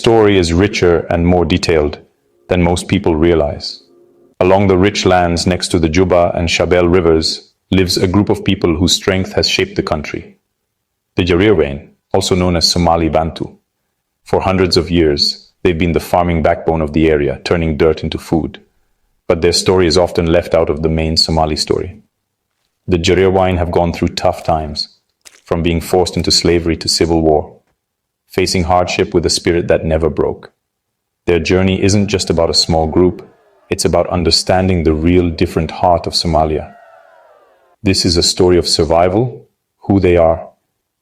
story is richer and more detailed than most people realize. Along the rich lands next to the Juba and Shabelle rivers lives a group of people whose strength has shaped the country. The Jareer Weyne, also known as Somali Bantu. For hundreds of years, they've been the farming backbone of the area, turning dirt into food. But their story is often left out of the main Somali story. The Jareer Weyne have gone through tough times, from being forced into slavery to civil war, facing hardship with a spirit that never broke. Their journey isn't just about a small group, it's about understanding the real different heart of Somalia. This is a story of survival, who they are,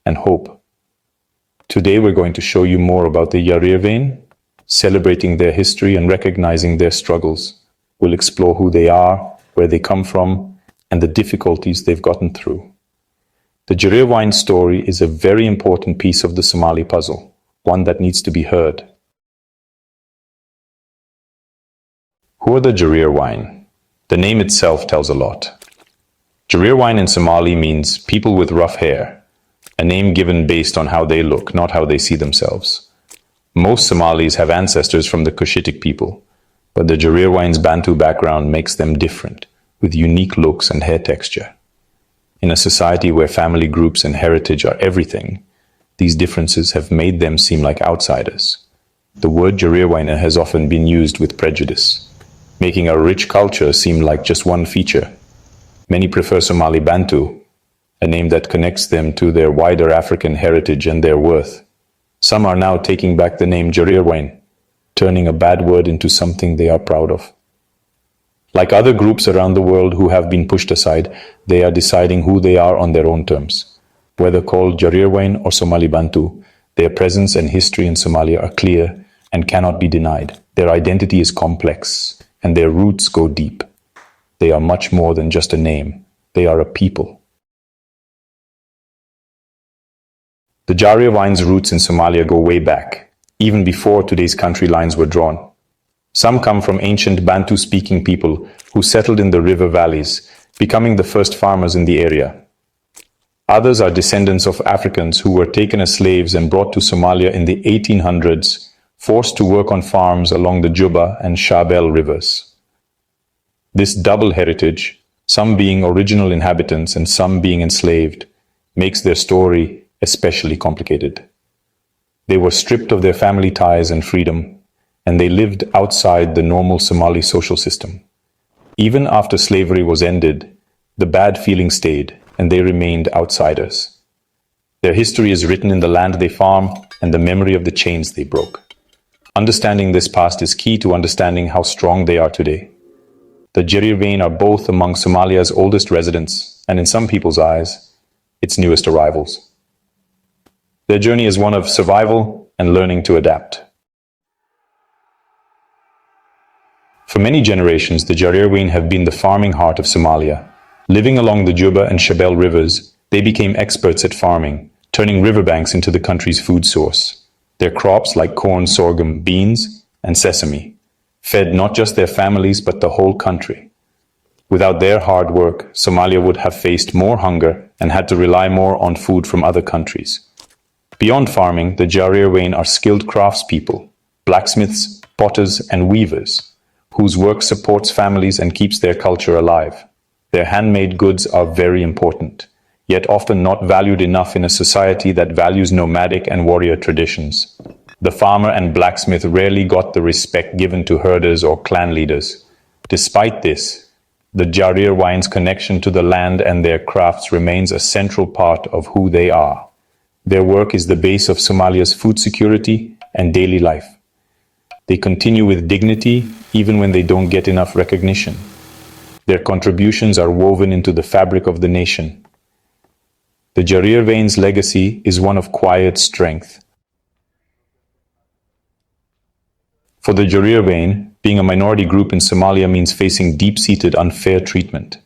and hope. Today we're going to show you more about the Jareer Weyne, celebrating their history and recognizing their struggles. We'll explore who they are, where they come from, and the difficulties they've gotten through. The Jareer Weyne story is a very important piece of the Somali puzzle, one that needs to be heard. Who are the Jareer Weyne? The name itself tells a lot. Jareer Weyne in Somali means people with rough hair, a name given based on how they look, not how they see themselves. Most Somalis have ancestors from the Cushitic people, but the Jareer Weyne's Bantu background makes them different, with unique looks and hair texture. In a society where family groups and heritage are everything, these differences have made them seem like outsiders. The word Jareer Weyne has often been used with prejudice, making a rich culture seem like just one feature. Many prefer Somali Bantu, a name that connects them to their wider African heritage and their worth. Some are now taking back the name Jareer Weyne, turning a bad word into something they are proud of. Like other groups around the world who have been pushed aside, they are deciding who they are on their own terms. Whether called Jareer Weyne or Somali Bantu, their presence and history in Somalia are clear and cannot be denied. Their identity is complex, and their roots go deep. They are much more than just a name. They are a people. The Jareer Weyne's roots in Somalia go way back, even before today's country lines were drawn. Some come from ancient Bantu-speaking people who settled in the river valleys, becoming the first farmers in the area. Others are descendants of Africans who were taken as slaves and brought to Somalia in the 1800s, forced to work on farms along the Juba and Shabelle rivers. This double heritage, some being original inhabitants and some being enslaved, makes their story especially complicated. They were stripped of their family ties and freedom, and they lived outside the normal Somali social system. Even after slavery was ended, the bad feeling stayed, and they remained outsiders. Their history is written in the land they farm and the memory of the chains they broke. Understanding this past is key to understanding how strong they are today. The Jareer Weyne are both among Somalia's oldest residents, and in some people's eyes, its newest arrivals. Their journey is one of survival and learning to adapt. For many generations, the Jareer Weyne have been the farming heart of Somalia. Living along the Juba and Shabelle rivers, they became experts at farming, turning riverbanks into the country's food source. Their crops, like corn, sorghum, beans, and sesame, fed not just their families but the whole country. Without their hard work, Somalia would have faced more hunger and had to rely more on food from other countries. Beyond farming, the Jareer Weyne are skilled craftspeople, blacksmiths, potters, and weavers, whose work supports families and keeps their culture alive. Their handmade goods are very important, yet often not valued enough in a society that values nomadic and warrior traditions. The farmer and blacksmith rarely got the respect given to herders or clan leaders. Despite this, the Jareer Weyne's connection to the land and their crafts remains a central part of who they are. Their work is the base of Somalia's food security and daily life. They continue with dignity even when they don't get enough recognition. Their contributions are woven into the fabric of the nation. The Jareer Weyne's legacy is one of quiet strength. For the Jareer Weyne, being a minority group in Somalia means facing deep-seated unfair treatment.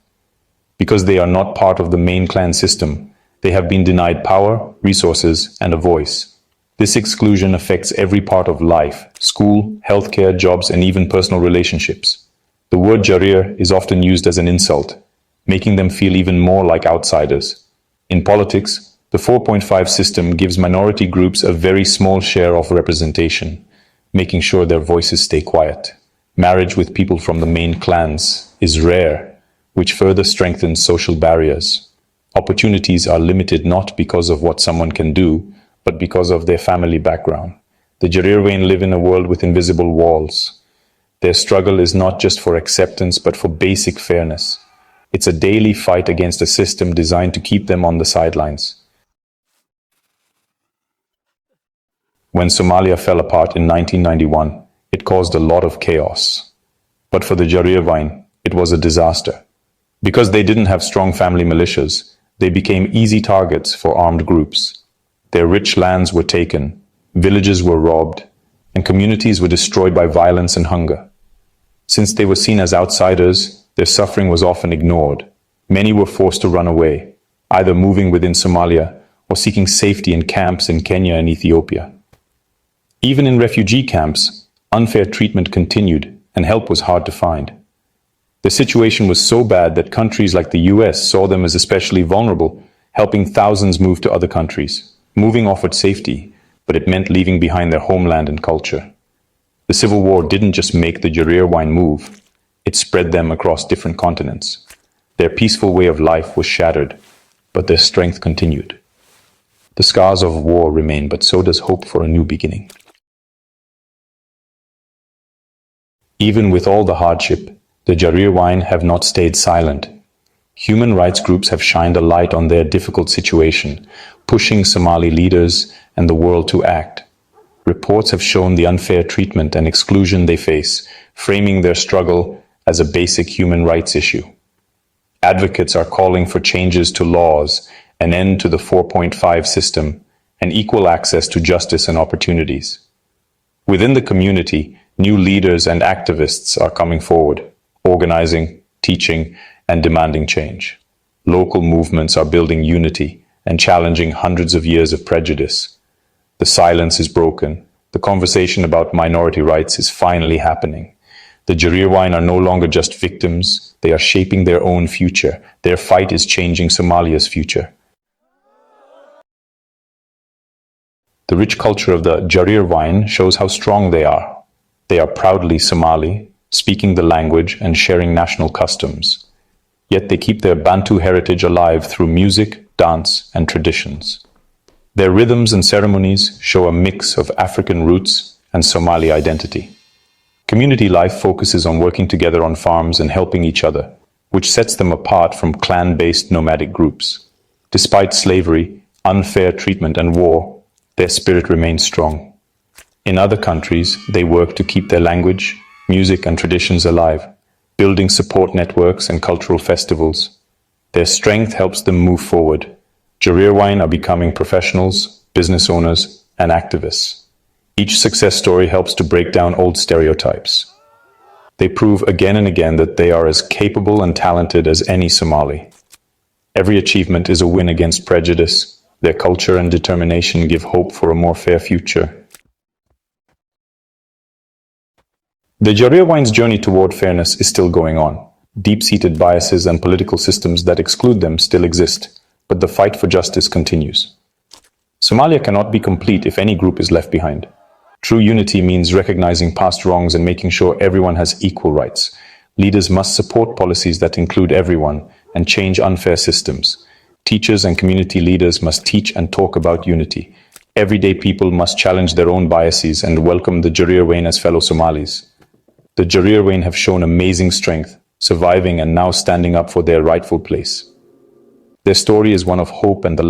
Because they are not part of the main clan system, they have been denied power, resources, and a voice. This exclusion affects every part of life: school, healthcare, jobs, and even personal relationships. The word Jareer is often used as an insult, making them feel even more like outsiders. In politics, the 4.5 system gives minority groups a very small share of representation. making sure their voices stay quiet. Marriage with people from the main clans is rare, which further strengthens social barriers. Opportunities are limited not because of what someone can do, but because of their family background. The Jareer Weyne live in a world with invisible walls. Their struggle is not just for acceptance, but for basic fairness. It's a daily fight against a system designed to keep them on the sidelines. When Somalia fell apart in 1991, it caused a lot of chaos. But for the Jareer Weyne, it was a disaster. Because they didn't have strong family militias, they became easy targets for armed groups. Their rich lands were taken, villages were robbed, and communities were destroyed by violence and hunger. Since they were seen as outsiders, their suffering was often ignored. Many were forced to run away, either moving within Somalia or seeking safety in camps in Kenya and Ethiopia. Even in refugee camps, unfair treatment continued and help was hard to find. The situation was so bad that countries like the US saw them as especially vulnerable, helping thousands move to other countries. Moving offered safety, but it meant leaving behind their homeland and culture. The Civil War didn't just make the Jareer Weyne move, it spread them across different continents. Their peaceful way of life was shattered, but their strength continued. The scars of war remain, but so does hope for a new beginning. Even with all the hardship, the Jareer Weyne have not stayed silent. Human rights groups have shined a light on their difficult situation, pushing Somali leaders and the world to act. Reports have shown the unfair treatment and exclusion they face, framing their struggle as a basic human rights issue. Advocates are calling for changes to laws, an end to the 4.5 system, and equal access to justice and opportunities. Within the community, new leaders and activists are coming forward, organizing, teaching, and demanding change. Local movements are building unity and challenging hundreds of years of prejudice. The silence is broken. The conversation about minority rights is finally happening. The Jareer Weyne are no longer just victims. They are shaping their own future. Their fight is changing Somalia's future. The rich culture of the Jareer Weyne shows how strong they are. They are proudly Somali, speaking the language and sharing national customs. Yet they keep their Bantu heritage alive through music, dance, and traditions. Their rhythms and ceremonies show a mix of African roots and Somali identity. Community life focuses on working together on farms and helping each other, which sets them apart from clan-based nomadic groups. Despite slavery, unfair treatment, and war, their spirit remains strong. In other countries, they work to keep their language, music, and traditions alive, building support networks and cultural festivals. Their strength helps them move forward. Jareer Weyne are becoming professionals, business owners, and activists. Each success story helps to break down old stereotypes. They prove again and again that they are as capable and talented as any Somali. Every achievement is a win against prejudice. Their culture and determination give hope for a more fair future. The Jareer Weyne's journey toward fairness is still going on. Deep-seated biases and political systems that exclude them still exist, but the fight for justice continues. Somalia cannot be complete if any group is left behind. True unity means recognizing past wrongs and making sure everyone has equal rights. Leaders must support policies that include everyone and change unfair systems. Teachers and community leaders must teach and talk about unity. Everyday people must challenge their own biases and welcome the Jareer Weyne as fellow Somalis. The Jareer Weyne have shown amazing strength, surviving and now standing up for their rightful place. Their story is one of hope and the